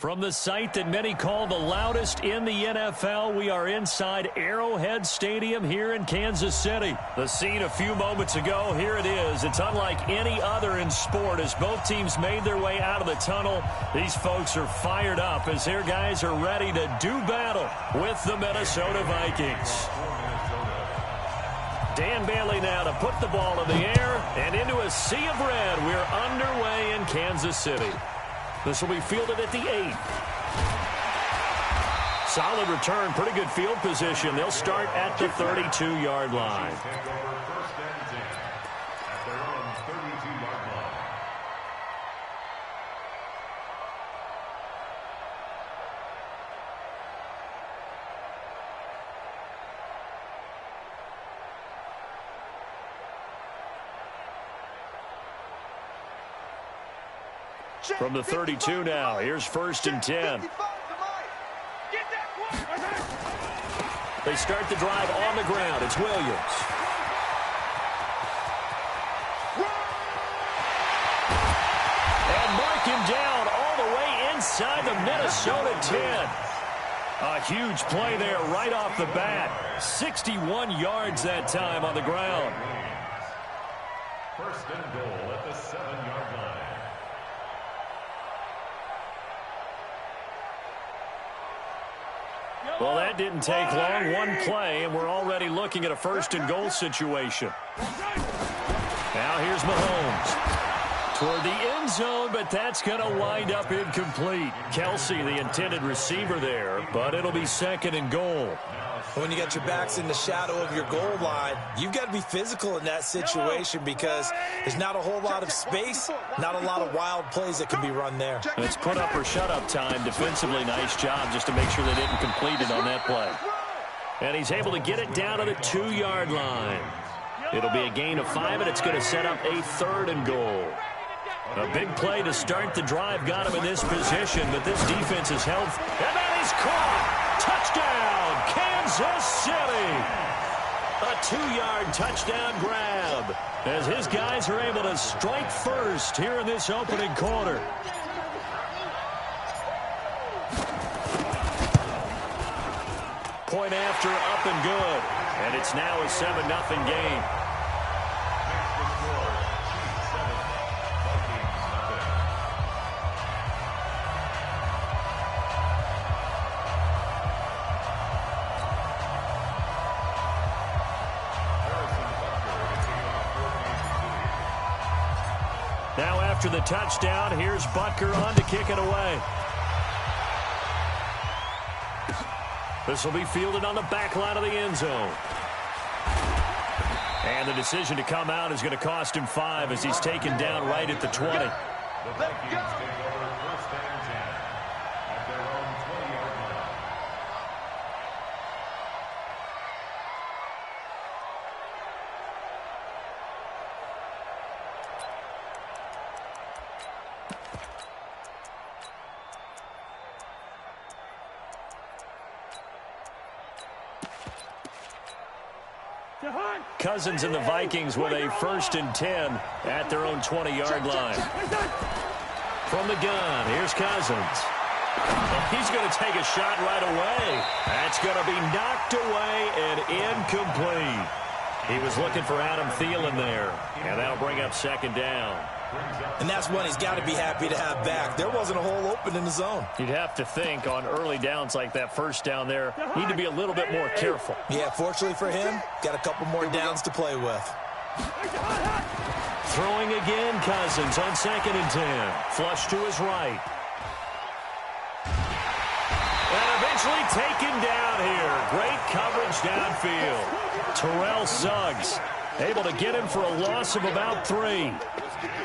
From the site that many call the loudest in the NFL, we are inside Arrowhead Stadium here in Kansas City. The scene a few moments ago, here it is. It's unlike any other in sport as both teams made their way out of the tunnel. These folks are fired up as their guys are ready to do battle with the Minnesota Vikings. Dan Bailey now to put the ball in the air and into a sea of red. We're underway in Kansas City. This will be fielded at the 8. Solid return, pretty good field position. They'll start at the 32-yard line. From the 32 now, here's 1st and 10. They start the drive on the ground. It's Williams. And mark him down all the way inside the Minnesota 10. A huge play there right off the bat. 61 yards that time on the ground. 1st and goal at the 7-yard line. Well, that didn't take long. One play, and we're already looking at a 1st and goal situation. Now here's Mahomes. Toward the end zone, but that's going to wind up incomplete. Kelsey, the intended receiver there, but it'll be 2nd and goal. When you got your backs in the shadow of your goal line, you've got to be physical in that situation because there's not a whole lot of space, not a lot of wild plays that can be run there. It's put up or shut up time. Defensively, nice job just to make sure they didn't complete it on that play. And he's able to get it down to the 2-yard line. It'll be a gain of 5, and it's going to set up a 3rd and goal. A big play to start the drive got him in this position, but this defense is held. And that is caught. Touchdown, Kansas City. A 2-yard touchdown grab as his guys are able to strike first here in this opening quarter. Point after, up and good. And it's now a 7-0 game. Now after the touchdown, here's Butker on to kick it away. This will be fielded on the back line of the end zone. And the decision to come out is going to cost him 5 as he's taken down right at the 20. The Vikings take over 1st and 10 at their own 20-yard line. Cousins and the Vikings with a 1st and 10 at their own 20-yard line. From the gun, here's Cousins. He's going to take a shot right away. That's going to be knocked away and incomplete. He was looking for Adam Thielen there, and that'll bring up 2nd down. And that's one he's got to be happy to have back. There wasn't a hole open in the zone. You'd have to think on early downs like that 1st down there, need to be a little bit more careful. Yeah, fortunately for him, got a couple more downs to play with. Throwing again, Cousins on 2nd and 10. Flush to his right. And eventually taken down here. Great coverage downfield. Terrell Suggs able to get him for a loss of about 3.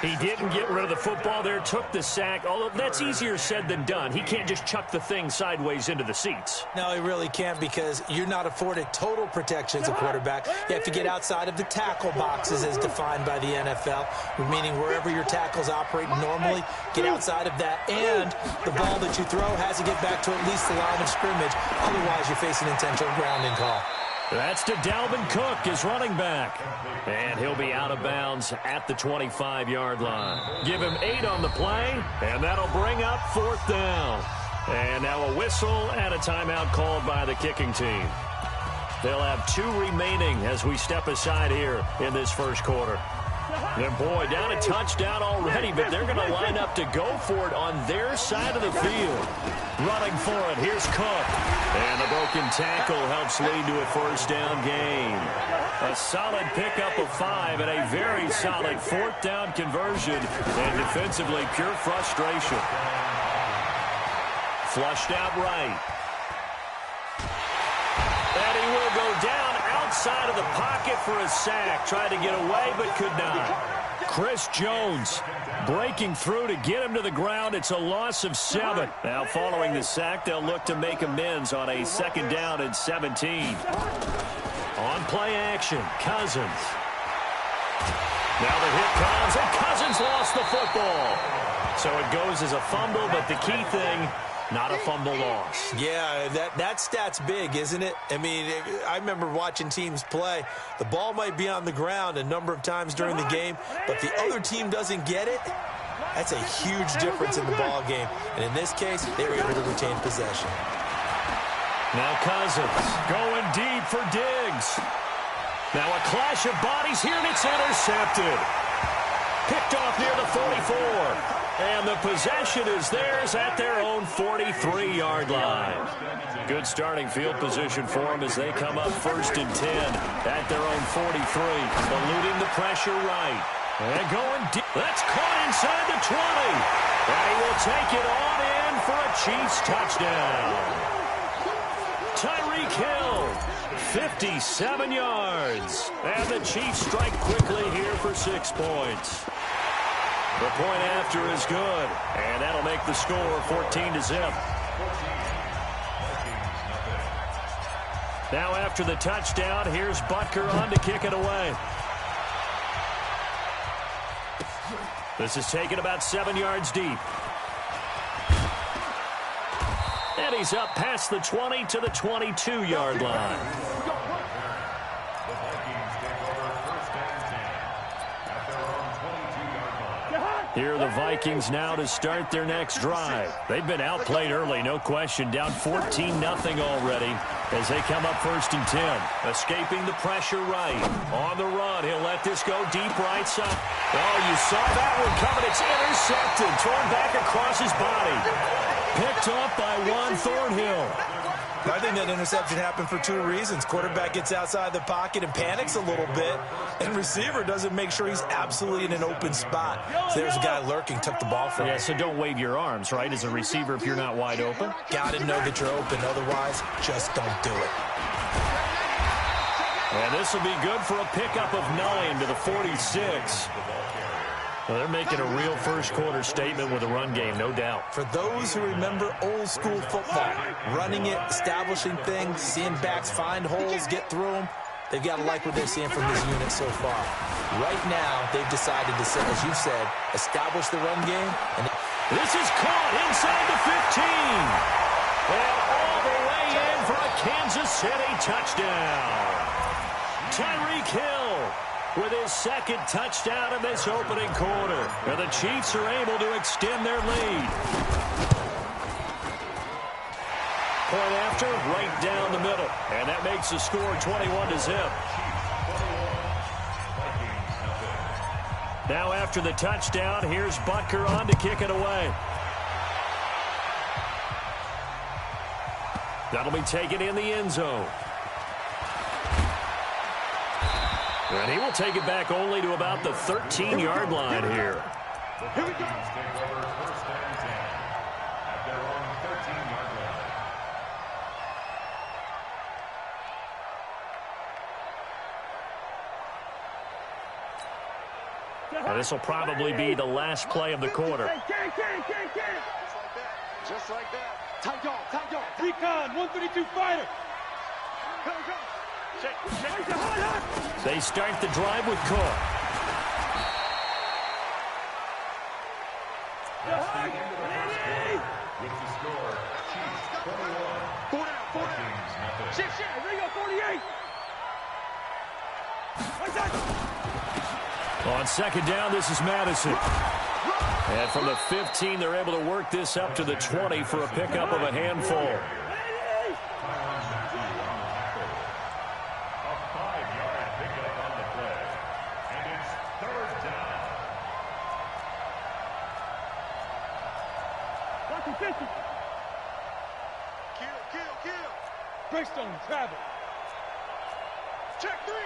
He didn't get rid of the football there, took the sack, although that's easier said than done. He can't just chuck the thing sideways into the seats. No, he really can't because you're not afforded total protection as a quarterback. You have to get outside of the tackle boxes as defined by the NFL, meaning wherever your tackles operate normally, get outside of that, and the ball that you throw has to get back to at least the line of scrimmage. Otherwise, you're facing intentional grounding call. That's to Dalvin Cook, his running back. And he'll be out of bounds at the 25-yard line. Give him 8 on the play, and that'll bring up 4th down. And now a whistle and a timeout called by the kicking team. They'll have 2 remaining as we step aside here in this first quarter. And boy, down a touchdown already, but they're going to line up to go for it on their side of the field. Running for it, here's Cook. And the broken tackle helps lead to a first down gain. A solid pickup of 5 and a very solid 4th down conversion. And defensively, pure frustration. Flushed out right. And he will go down outside of the pocket for a sack. Tried to get away, but could not. Chris Jones breaking through to get him to the ground. It's a loss of 7. Now, following the sack, they'll look to make amends on a 2nd down and 17. On play action, Cousins. Now the hit comes, and Cousins lost the football. So it goes as a fumble, but the key thing, not a fumble loss. Yeah, that stat's big, isn't it? I mean, I remember watching teams play. The ball might be on the ground a number of times during the game, but the other team doesn't get it. That's a huge difference in the ball game. And in this case, they were able to retain possession. Now Cousins going deep for Diggs. Now a clash of bodies here, and it's intercepted. Picked off near the 44. And the possession is theirs at their own 43-yard line. Good starting field position for them as they come up 1st and 10 at their own 43. Eluding the pressure right. And going deep. That's caught inside the 20. And he will take it on in for a Chiefs touchdown. Tyreek Hill, 57 yards. And the Chiefs strike quickly here for 6 points. The point after is good, and that'll make the score 14-0. Now after the touchdown, here's Butker on to kick it away. This is taken about 7 yards deep. And he's up past the 20 to the 22-yard line. Here are the Vikings now to start their next drive. They've been outplayed early, no question. Down 14-0 already as they come up 1st and 10. Escaping the pressure right. On the run, he'll let this go deep right side. Oh, you saw that one coming. It's intercepted. Thrown back across his body. Picked up by Juan Thornhill. I think that interception happened for 2 reasons. Quarterback gets outside the pocket and panics a little bit, and receiver doesn't make sure he's absolutely in an open spot. So there's a guy lurking, took the ball from him. Yeah, so don't wave your arms, right, as a receiver if you're not wide open. Got to know that you're open. Otherwise, just don't do it. And this will be good for a pickup of 9 to the 46. Well, they're making a real first-quarter statement with a run game, no doubt. For those who remember old-school football, running it, establishing things, seeing backs find holes, get through them, they've got to like what they're seeing from this unit so far. Right now, they've decided to, as you said, establish the run game. And this is caught inside the 15. And all the way in for a Kansas City touchdown. Tyreek Hill with his 2nd touchdown in this opening quarter. And the Chiefs are able to extend their lead. Point after, right down the middle. And that makes the score 21-0. Now after the touchdown, here's Butker on to kick it away. That'll be taken in the end zone. And he will take it back only to about the 13-yard line here. Here we go. Take over 1st and 10 at their own 13-yard line. And this will probably be the last play of the quarter. Just like that. Tight go. Recon, 132 fighter. Go. They start the drive with Cook. With the score, Chiefs 21. 4 down. Shit, Ringo 48. On 2nd down, this is Madison. And from the 15, they're able to work this up to the 20 for a pickup of a handful. A 5-yard pickup on the play. And it's 3rd down. Kill. Breakstone, travel. Check three.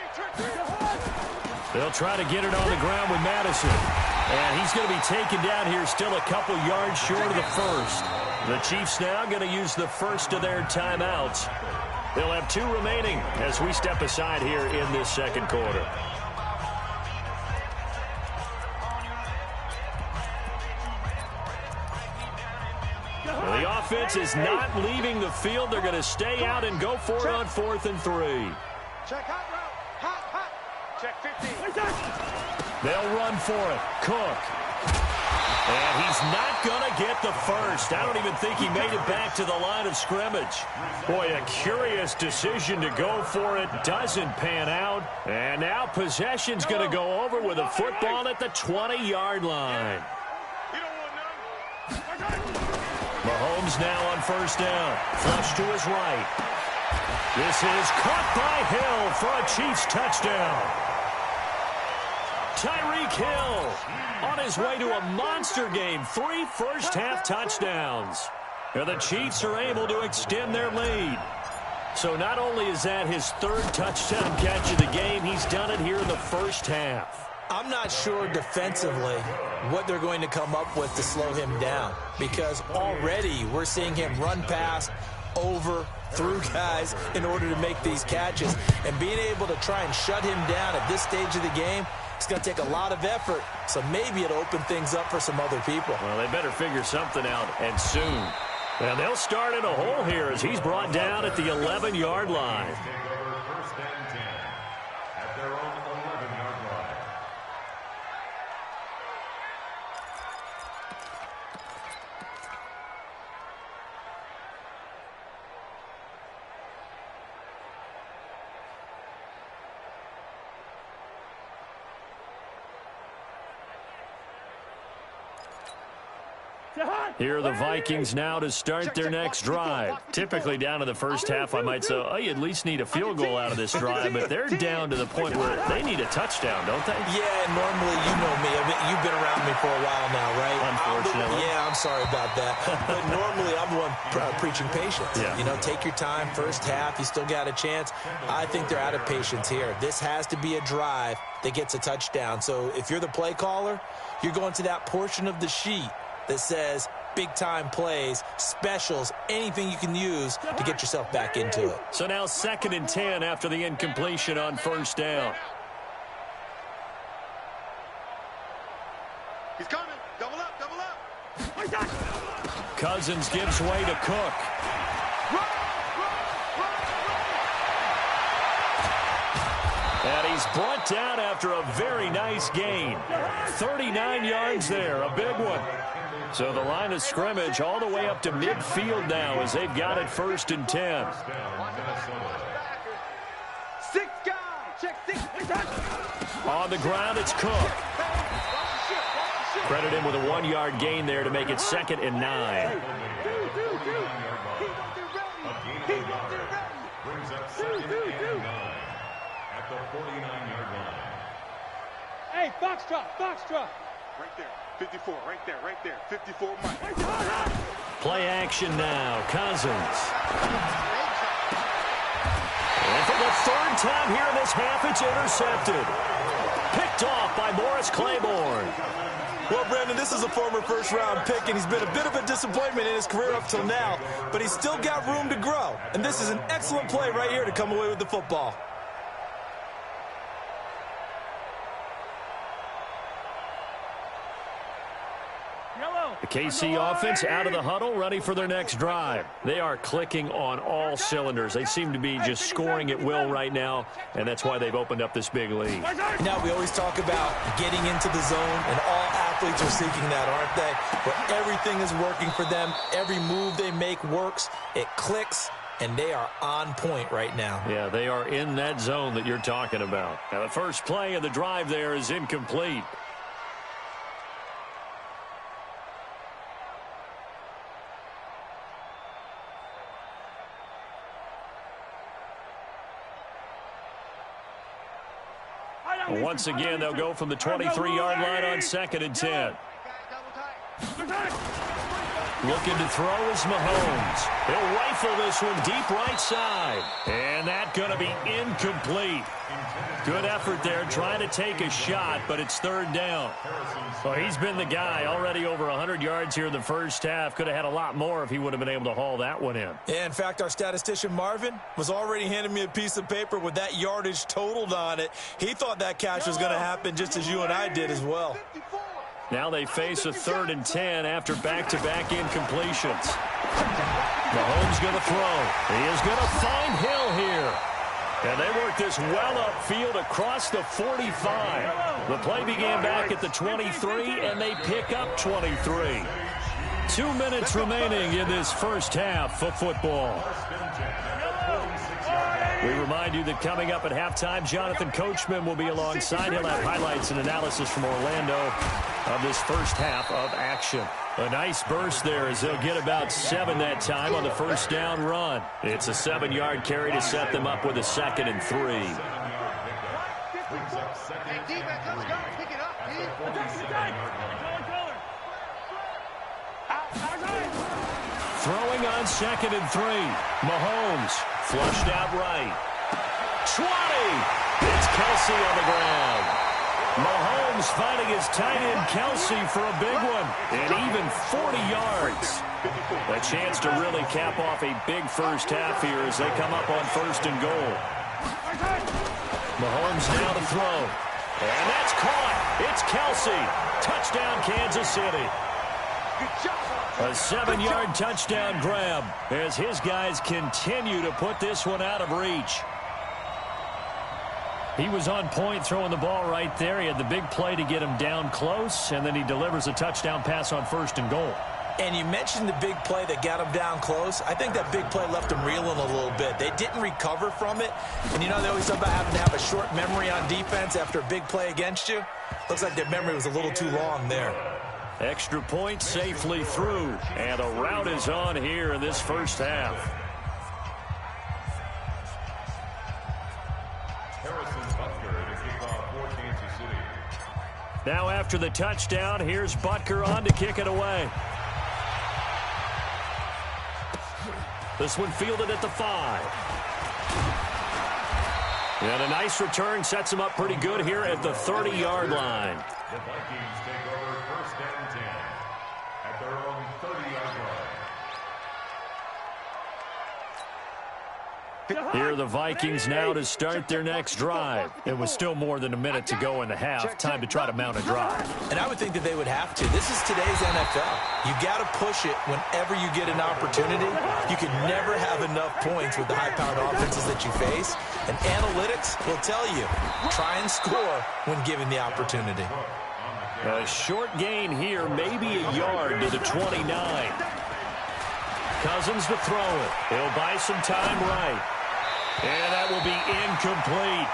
They'll try to get it on the ground with Madison. And he's going to be taken down here still a couple yards short of the first. The Chiefs now going to use the first of their timeouts. They'll have 2 remaining as we step aside here in this second quarter. Well, the offense is not leaving the field. They're going to stay out and go for it on 4th and 3. Check hot route. Hot. Check 15. They'll run for it. Cook. And he's not going to get the first. I don't even think he made it back to the line of scrimmage. Boy, a curious decision to go for it. Doesn't pan out. And now possession's going to go over with a football at the 20-yard line. Mahomes now on 1st down. Flush to his right. This is caught by Hill for a Chiefs touchdown. Tyreek Hill on his way to a monster game. 3 first-half touchdowns. And the Chiefs are able to extend their lead. So not only is that his 3rd touchdown catch of the game, he's done it here in the first half. I'm not sure defensively what they're going to come up with to slow him down, because already we're seeing him run past, over, through guys in order to make these catches. And being able to try and shut him down at this stage of the game, it's going to take a lot of effort. So maybe it'll open things up for some other people. Well, they better figure something out, and soon. And they'll start in a hole here as he's brought down at the 11-yard line. Take over 1st and 10 at their own 11-yard line. Here are the Vikings now to start their next drive. Typically down to the first half, I might say, oh, you at least need a field goal out of this drive, but they're down to the point where they need a touchdown, don't they? Yeah, normally, you know me. I mean, you've been around me for a while now, right? Unfortunately. Yeah, I'm sorry about that. But normally, I'm the one preaching patience. Yeah. You know, take your time, first half, you still got a chance. I think they're out of patience here. This has to be a drive that gets a touchdown. So if you're the play caller, you're going to that portion of the sheet that says big-time plays, specials, anything you can use to get yourself back into it. So now 2nd and 10 after the incompletion on 1st down. He's coming. Double up. Cousins gives way to Cook. And he's brought down after a very nice gain. 39 yards there, a big one. So the line of scrimmage all the way up to midfield now as they've got it 1st and 10. 6 guys. Check 6. On the ground, it's Cook. Credit him with a 1-yard gain there to make it 2nd and 9. Brings up 2nd and 9 at the 49-yard line. Hey, Foxtrot. Right there. 54, right there. 54, Mike. Play action now. Cousins. And for the 3rd time here in this half, it's intercepted. Picked off by Morris Claiborne. Well, Brandon, this is a former first-round pick, and he's been a bit of a disappointment in his career up till now, but he's still got room to grow. And this is an excellent play right here to come away with the football. The KC offense out of the huddle, ready for their next drive. They are clicking on all cylinders. They seem to be just scoring at will right now, and that's why they've opened up this big lead. Now, we always talk about getting into the zone, and all athletes are seeking that, aren't they? Where everything is working for them. Every move they make works. It clicks, and they are on point right now. Yeah, they are in that zone that you're talking about. Now, the first play of the drive there is incomplete. Once again, they'll go from the 23-yard line on 2nd and 10. Looking to throw is Mahomes. He'll rifle this one deep right side. And that's going to be incomplete. Good effort there trying to take a shot, but it's 3rd down. Well, he's been the guy already over 100 yards here in the first half. Could have had a lot more if he would have been able to haul that one in. Yeah, in fact, our statistician Marvin was already handing me a piece of paper with that yardage totaled on it. He thought that catch was going to happen just as you and I did as well. Now they face a 3rd and 10 after back-to-back incompletions. Mahomes going to throw. He is going to find Hill here. And they work this well upfield across the 45. The play began back at the 23, and they pick up 23. 2 minutes remaining in this first half of football. We remind you that coming up at halftime, Jonathan Coachman will be alongside. He'll have highlights and analysis from Orlando of this first half of action. A nice burst there as they'll get about 7 that time on the first down run. It's a 7-yard carry to set them up with a 2nd and 3. Throwing on 2nd and 3. Mahomes flushed out right. 20. It's Kelsey on the ground. Mahomes finding his tight end Kelsey for a big one. And even 40 yards. A chance to really cap off a big first half here as they come up on 1st and goal. Mahomes now to throw. And that's caught. It's Kelsey. Touchdown, Kansas City. A 7-yard touchdown grab as his guys continue to put this one out of reach. He was on point throwing the ball right there. He had the big play to get him down close, and then he delivers a touchdown pass on 1st and goal. And you mentioned the big play that got him down close. I think that big play left him reeling a little bit. They didn't recover from it. And, you know, they always talk about having to have a short memory on defense after a big play against you. Looks like their memory was a little too long there. Extra point safely through, and a rout is on here in this first half. Now after the touchdown, here's Butker on to kick it away. This one fielded at the 5. And a nice return sets him up pretty good here at the 30-yard line. The Vikings take over 1st and 10 at their own 30-yard line. Here are the Vikings now to start their next drive. It was still more than a minute to go in the half. Time to try to mount a drive. And I would think that they would have to. This is today's NFL. You got to push it whenever you get an opportunity. You can never have enough points with the high-powered offenses that you face. And analytics will tell you, try and score when given the opportunity. A short gain here, maybe a yard to the 29. Cousins to throw it. He'll buy some time right. And that will be incomplete.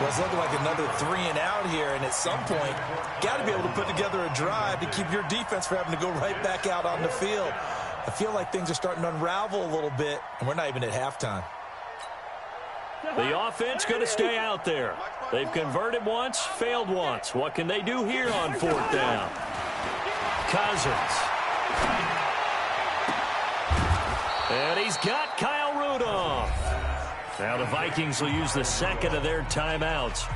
Well, it's looking like another 3 and out here, and at some point, got to be able to put together a drive to keep your defense from having to go right back out on the field. I feel like things are starting to unravel a little bit, and we're not even at halftime. The offense going to stay out there. They've converted once, failed once. What can they do here on 4th down? Cousins. And he's got Kyle Rudolph. Now the Vikings will use the 2nd of their timeouts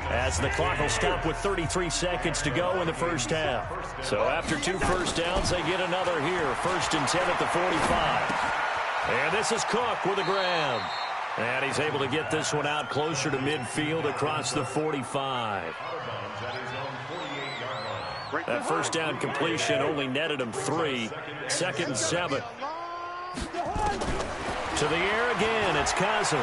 as the clock will stop with 33 seconds to go in the first half. So after 2 first downs, they get another here. 1st and 10 at the 45. And this is Cook with a grab. And he's able to get this one out closer to midfield across the 45. That first down completion only netted him 3. 2nd and 7. To the air again, it's Cousins.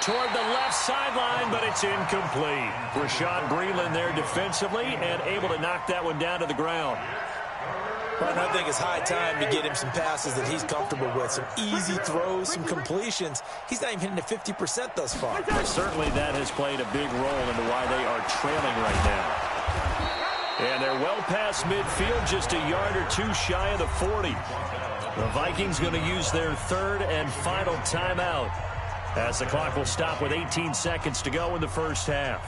Toward the left sideline, but it's incomplete. Rashad Breeland there defensively and able to knock that one down to the ground. Well, I think it's high time to get him some passes that he's comfortable with. Some easy throws, some completions. He's not even hitting the 50% thus far. But certainly that has played a big role into why they are trailing right now. And they're well past midfield, just a yard or 2 shy of the 40. The Vikings going to use their 3rd and final timeout. as the clock will stop with 18 seconds to go in the first half.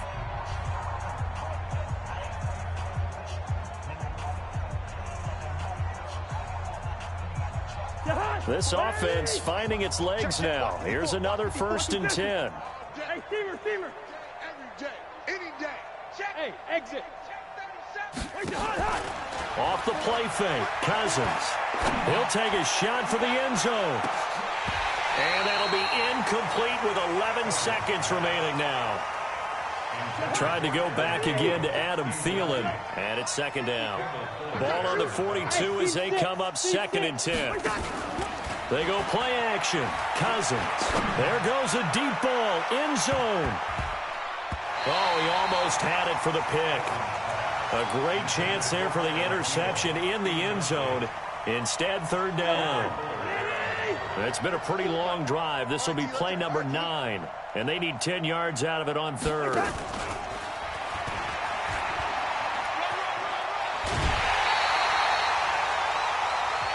This offense finding its legs now. Here's another 1st and 10. Hey, steamer. Every day, any day. Hey, exit. Off the play fake, Cousins. He'll take a shot for the end zone. And that'll be incomplete with 11 seconds remaining now. Tried to go back again to Adam Thielen, and it's 2nd down. Ball on the 42 as they come up 2nd and 10. They go play action. Cousins. There goes a deep ball. End zone. Oh, he almost had it for the pick. A great chance there for the interception in the end zone. Instead, 3rd down. It's been a pretty long drive. This will be play number 9. And they need 10 yards out of it on 3rd.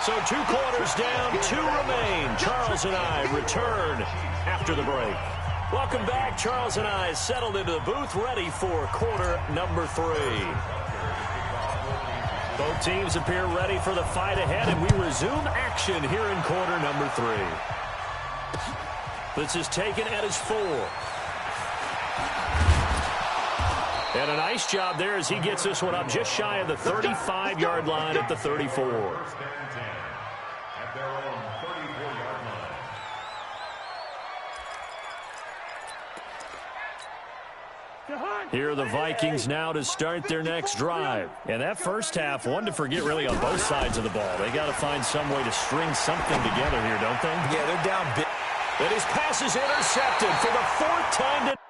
So 2 quarters down, 2 remain. Charles and I return after the break. Welcome back. Charles and I settled into the booth, ready for quarter number 3. Both teams appear ready for the fight ahead, and we resume action here in quarter number 3. This is taken at his 4. And a nice job there as he gets this one up just shy of the 35-yard line at the 34. Here are the Vikings now to start their next drive. And that first half, one to forget really on both sides of the ball. They got to find some way to string something together here, don't they? Yeah, they're down big. And his pass is intercepted for the 4th time today.